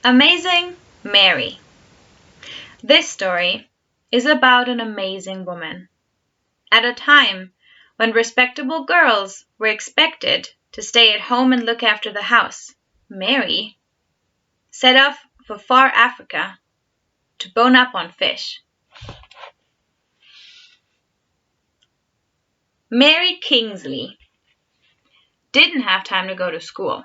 Amazing Mary. This story is about an amazing woman. At a time when respectable girls were expected to stay at home and look after the house, Mary set off for far Africa to bone up on fish. Mary Kingsley didn't have time to go to school.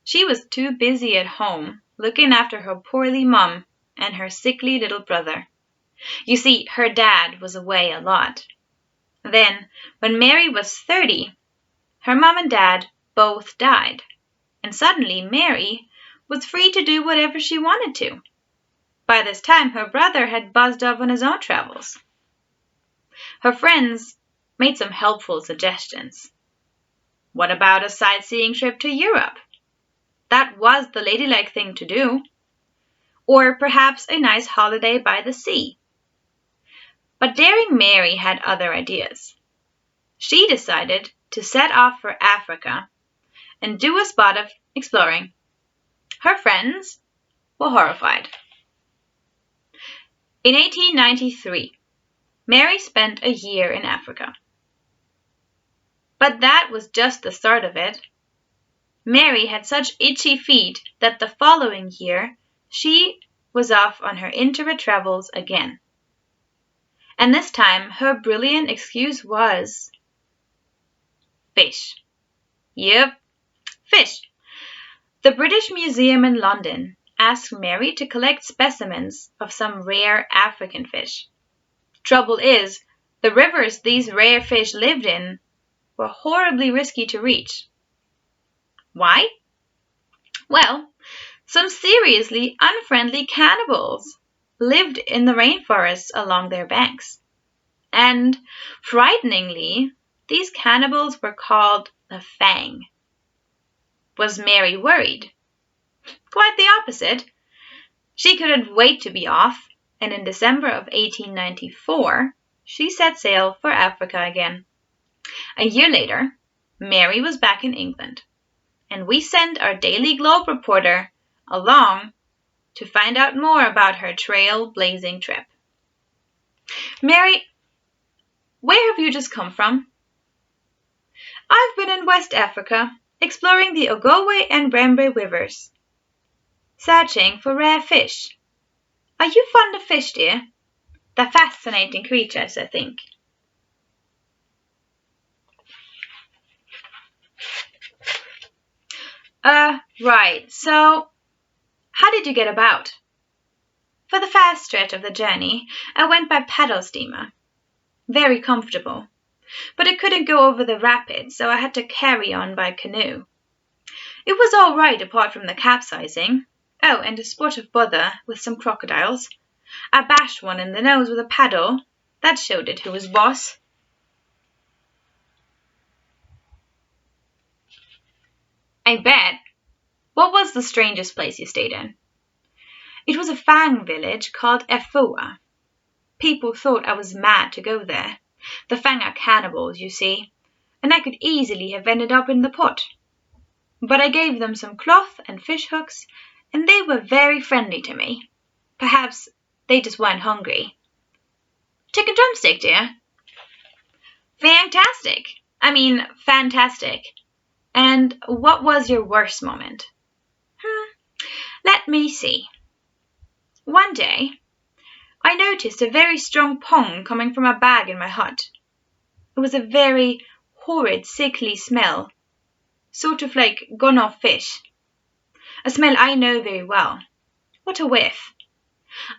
She was too busy at home looking after her poorly mum and her sickly little brother. You see, her dad was away a lot. Then, when Mary was 30, her mum and dad both died, and suddenly Mary was free to do whatever she wanted to. By this time, her brother had buzzed off on his own travels. Her friends made some helpful suggestions. What about a sightseeing trip to Europe? That was the ladylike thing to do. Or perhaps a nice holiday by the sea. But daring Mary had other ideas. She decided to set off for Africa and do a spot of exploring. Her friends were horrified. In 1893, Mary spent a year in Africa. But that was just the start of it. Mary had such itchy feet that the following year she was off on her Intrepid travels again. And this time her brilliant excuse was fish. Yep, fish. The British Museum in London asked Mary to collect specimens of some rare African fish. Trouble is, the rivers these rare fish lived in were horribly risky to reach. Why? Well, some seriously unfriendly cannibals lived in the rainforests along their banks. And, frighteningly, these cannibals were called the Fang. Was Mary worried? Quite the opposite. She couldn't wait to be off, and in December of 1894, she set sail for Africa again. A year later, Mary was back in England, and we sent our Daily Globe reporter along to find out more about her trail-blazing trip. Mary, where have you just come from? I've been in West Africa, exploring the Ogowe and Brembe rivers, searching for rare fish. Are you fond of fish, dear? They're fascinating creatures, I think. Right, so how did you get about? For the first stretch of the journey, I went by paddle steamer. Very comfortable. But I couldn't go over the rapids, so I had to carry on by canoe. It was all right apart from the capsizing. Oh, and a spot of bother with some crocodiles. I bashed one in the nose with a paddle. That showed it who was boss. I bet. What was the strangest place you stayed in? It was a Fang village called Efua. People thought I was mad to go there. The Fang are cannibals, you see, and I could easily have ended up in the pot. But I gave them some cloth and fish hooks, and they were very friendly to me. Perhaps they just weren't hungry. Chicken drumstick, dear? Fantastic. Fantastic. And what was your worst moment? Let me see. One day, I noticed a very strong pong coming from a bag in my hut. It was a very horrid, sickly smell, sort of like gone-off fish. A smell I know very well. What a whiff.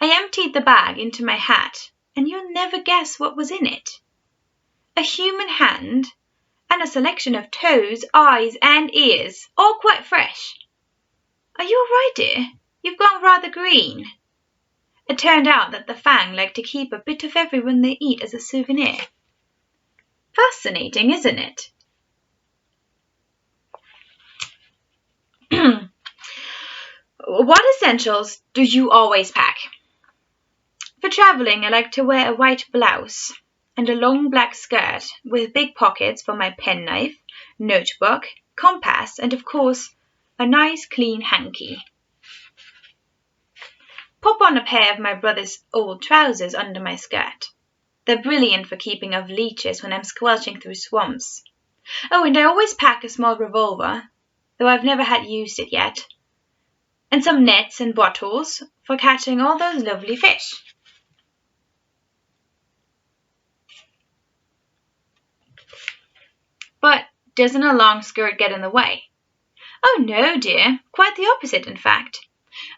I emptied the bag into my hat, and you'll never guess what was in it. A human hand and a selection of toes, eyes, and ears, all quite fresh. Are you all right, dear? You've gone rather green. It turned out that the Fang like to keep a bit of everyone they eat as a souvenir. Fascinating, isn't it? What essentials do you always pack? For traveling, I like to wear a white blouse and a long black skirt with big pockets for my penknife, notebook, compass, and of course, a nice clean hanky. pop on a pair of my brother's old trousers under my skirt. They're brilliant for keeping off leeches when I'm squelching through swamps. Oh, and I always pack a small revolver, though I've never had used it yet, and some nets and bottles for catching all those lovely fish. But doesn't a long skirt get in the way? Oh no, dear, quite the opposite, in fact.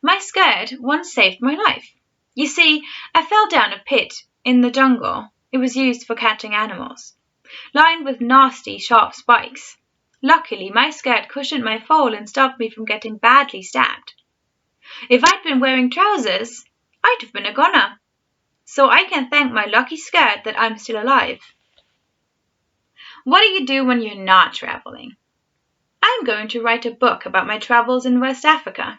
My skirt once saved my life. You see, I fell down a pit in the jungle. It was used for catching animals, lined with nasty, sharp spikes. Luckily, my skirt cushioned my fall and stopped me from getting badly stabbed. If I'd been wearing trousers, I'd have been a goner. So I can thank my lucky skirt that I'm still alive. What do you do when you're not traveling? I'm going to write a book about my travels in West Africa.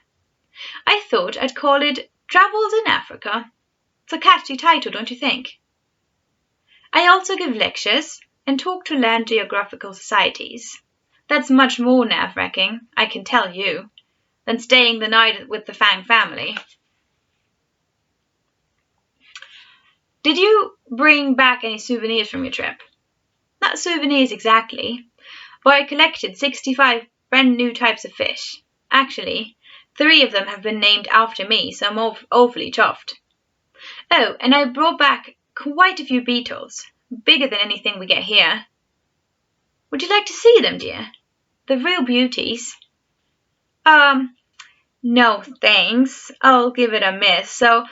I thought I'd call it Travels in Africa. It's a catchy title, don't you think? I also give lectures and talk to land geographical societies. That's much more nerve-wracking, I can tell you, than staying the night with the Fang family. Did you bring back any souvenirs from your trip? Not souvenirs exactly, but I collected 65 brand new types of fish. Actually, 3 of them have been named after me, so I'm awfully chuffed. Oh, and I brought back quite a few beetles, bigger than anything we get here. Would you like to see them, dear? They're real beauties. No thanks. I'll give it a miss. So,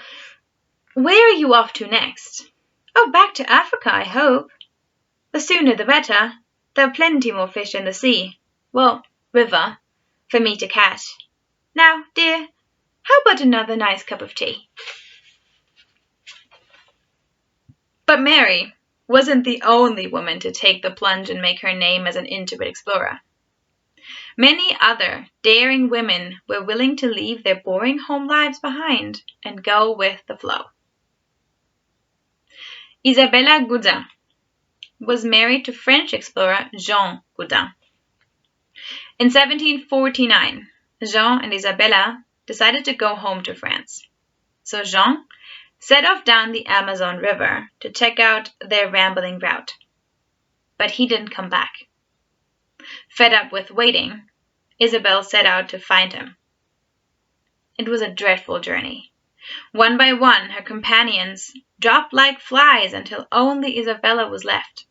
where are you off to next? Oh, back to Africa, I hope. The sooner the better. There are plenty more fish in the sea. Well, river, for me to catch. Now, dear, how about another nice cup of tea? But Mary wasn't the only woman to take the plunge and make her name as an Intrepid explorer. Many other daring women were willing to leave their boring home lives behind and go with the flow. Isabella Goudin was married to French explorer Jean Goudin. In 1749, Jean and Isabella decided to go home to France. So Jean set off down the Amazon River to check out their rambling route. But he didn't come back. Fed up with waiting, Isabel set out to find him. It was a dreadful journey. One by one, her companions dropped like flies until only Isabella was left.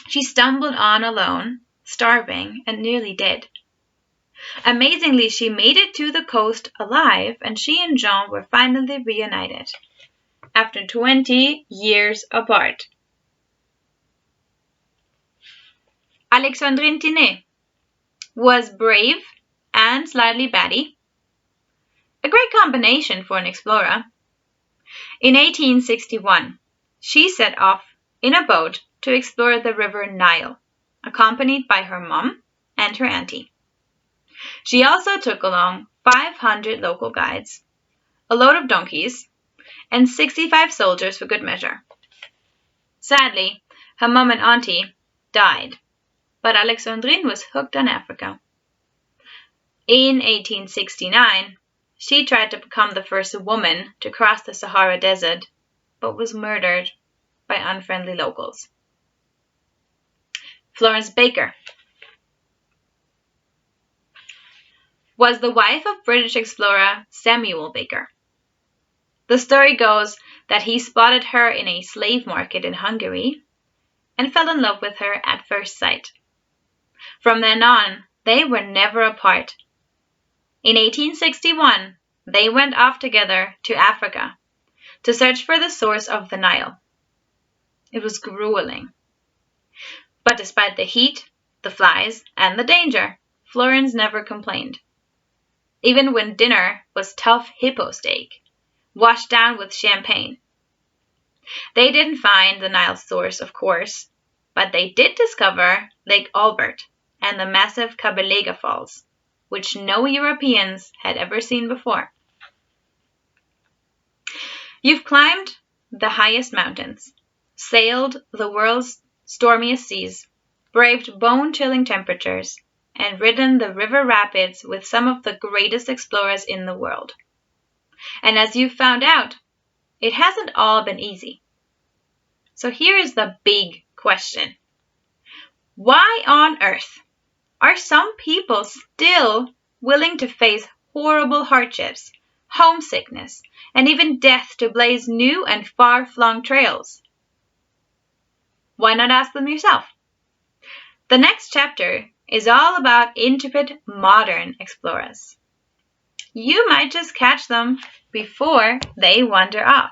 She stumbled on alone, starving and nearly dead. Amazingly, she made it to the coast alive, and she and Jean were finally reunited after 20 years apart. Alexandrine Tinet was brave and slightly batty, a great combination for an explorer. In 1861, she set off in a boat to explore the river Nile, accompanied by her mom and her auntie. She also took along 500 local guides, a load of donkeys, and 65 soldiers for good measure. Sadly, her mom and auntie died, but Alexandrine was hooked on Africa. In 1869, she tried to become the first woman to cross the Sahara Desert, but was murdered by unfriendly locals. Florence Baker was the wife of British explorer Samuel Baker. The story goes that he spotted her in a slave market in Hungary and fell in love with her at first sight. From then on, they were never apart. In 1861, they went off together to Africa to search for the source of the Nile. It was grueling. But despite the heat, the flies, and the danger, Florence never complained. Even when dinner was tough hippo steak, washed down with champagne. They didn't find the Nile source, of course, but they did discover Lake Albert and the massive Kabelega Falls, which no Europeans had ever seen before. You've climbed the highest mountains, sailed the world's stormiest seas, braved bone-chilling temperatures, and ridden the river rapids with some of the greatest explorers in the world. And as you found out, it hasn't all been easy. So here is the big question. Why on earth are some people still willing to face horrible hardships, homesickness, and even death to blaze new and far-flung trails? Why not ask them yourself? The next chapter is all about intrepid modern explorers. You might just catch them before they wander off.